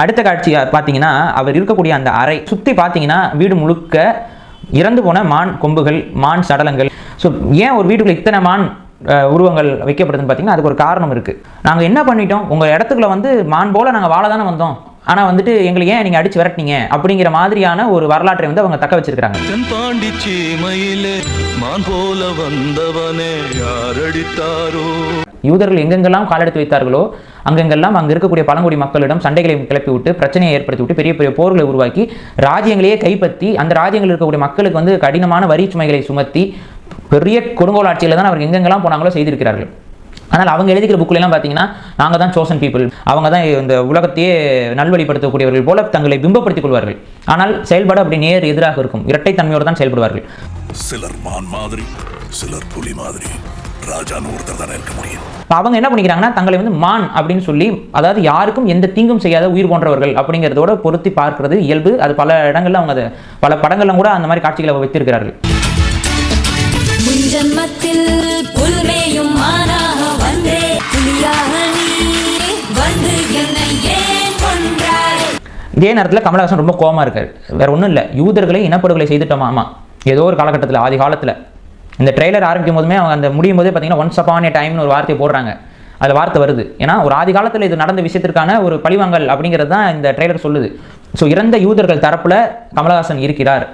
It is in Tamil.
அடுத்த காட்சி பார்த்தீங்கன்னா அவர் இருக்கக்கூடிய அந்த அறை சுற்றி பார்த்தீங்கன்னா வீடு முழுக்க இறந்து போன மான் கொம்புகள், மான் சடலங்கள். ஸோ ஏன் ஒரு வீட்டுக்குள்ள இத்தனை மான் உருவங்கள் வைக்கப்படுதுன்னு பார்த்தீங்கன்னா அதுக்கு ஒரு காரணம் இருக்குது. நாங்கள் என்ன பண்ணிட்டோம், உங்கள் இடத்துக்குள்ள வந்து மான் போல் நாங்கள் வாழ தானே வந்தோம், ஆனால் வந்துட்டு எங்களை ஏன் நீங்கள் அடித்து விரட்டினீங்க அப்படிங்கிற மாதிரியான ஒரு வரலாற்றை வந்து அவங்க தக்க வச்சிருக்கிறாங்க. யூதர்கள் எங்கெங்கெல்லாம் காலெடுத்து வைத்தார்களோ அங்கெங்கெல்லாம் அங்கே இருக்கக்கூடிய பழங்குடி மக்களிடம் சண்டைகளை கிளப்பி விட்டு, பிரச்சனையை ஏற்படுத்தி விட்டு, பெரிய பெரிய போர்களை உருவாக்கி, ராஜ்யங்களையே கைப்பற்றி அந்த ராஜ்யங்களில் இருக்கக்கூடிய மக்களுக்கு வந்து கடினமான வரி சுமைகளை சுமத்தி பெரிய கொடுங்கோல் ஆட்சியில் தான் அவர் எங்கெங்கெல்லாம் போனாங்களோ செய்திருக்கிறார்கள். ஆனால் அவங்க எழுதிக்கிற புக்கிலெல்லாம் பார்த்தீங்கன்னா நாங்கள் தான் சோசன் பீப்புள், அவங்க தான் இந்த உலகத்தையே நல்வழிப்படுத்தக்கூடியவர்கள் போல தங்களை பிம்பப்படுத்திக் கொள்வார்கள். ஆனால் செயல்பாடு அப்படி நேர் எதிராக இருக்கும், இரட்டைத்தன்மையோடு தான் செயல்படுவார்கள். சிலர் மான் மாதிரி, சிலர் புலி மாதிரி, ராஜான்னு ஒருத்தர் தானே இருக்க முடியும். அவங்க என்ன பண்ணிக்கிறாங்கன்னா தங்களை வந்து மான் அப்படின்னு சொல்லி, அதாவது யாருக்கும் எந்த தீங்கும் செய்யாத உயிர் போன்றவர்கள் அப்படிங்கிறதோட பொருத்தி பார்க்கிறது இயல்பு. அது பல இடங்கள்ல அவங்க பல படங்கள்லாம் கூட அந்த மாதிரி காட்சிகளை வைத்திருக்கிறார்கள். இதே நேரத்தில் கமலஹாசன் ரொம்ப கோவமா இருக்காரு. வேற ஒன்றும் இல்லை, யூதர்களை இனப்படுகொலை செய்துட்டோமா ஏதோ ஒரு காலகட்டத்தில், ஆதி காலத்தில். இந்த ட்ரெய்லர் ஆரம்பிக்கும் போதுமே அவங்க அந்த முடியும் போதே பார்த்தீங்கன்னா ஒன்ஸ் அப்பான் ஏ டைம்னு ஒரு வார்த்தையை போடுறாங்க. அதில் வார்த்தை வருது. ஏன்னா ஒரு ஆதி காலத்தில் இது நடந்த விஷயத்திற்கான ஒரு பழிவாங்கல் அப்படிங்கிறது தான் இந்த ட்ரெய்லர் சொல்லுது. ஸோ இறந்த யூதர்கள் தரப்புல கமலஹாசன் இருக்கிறார்.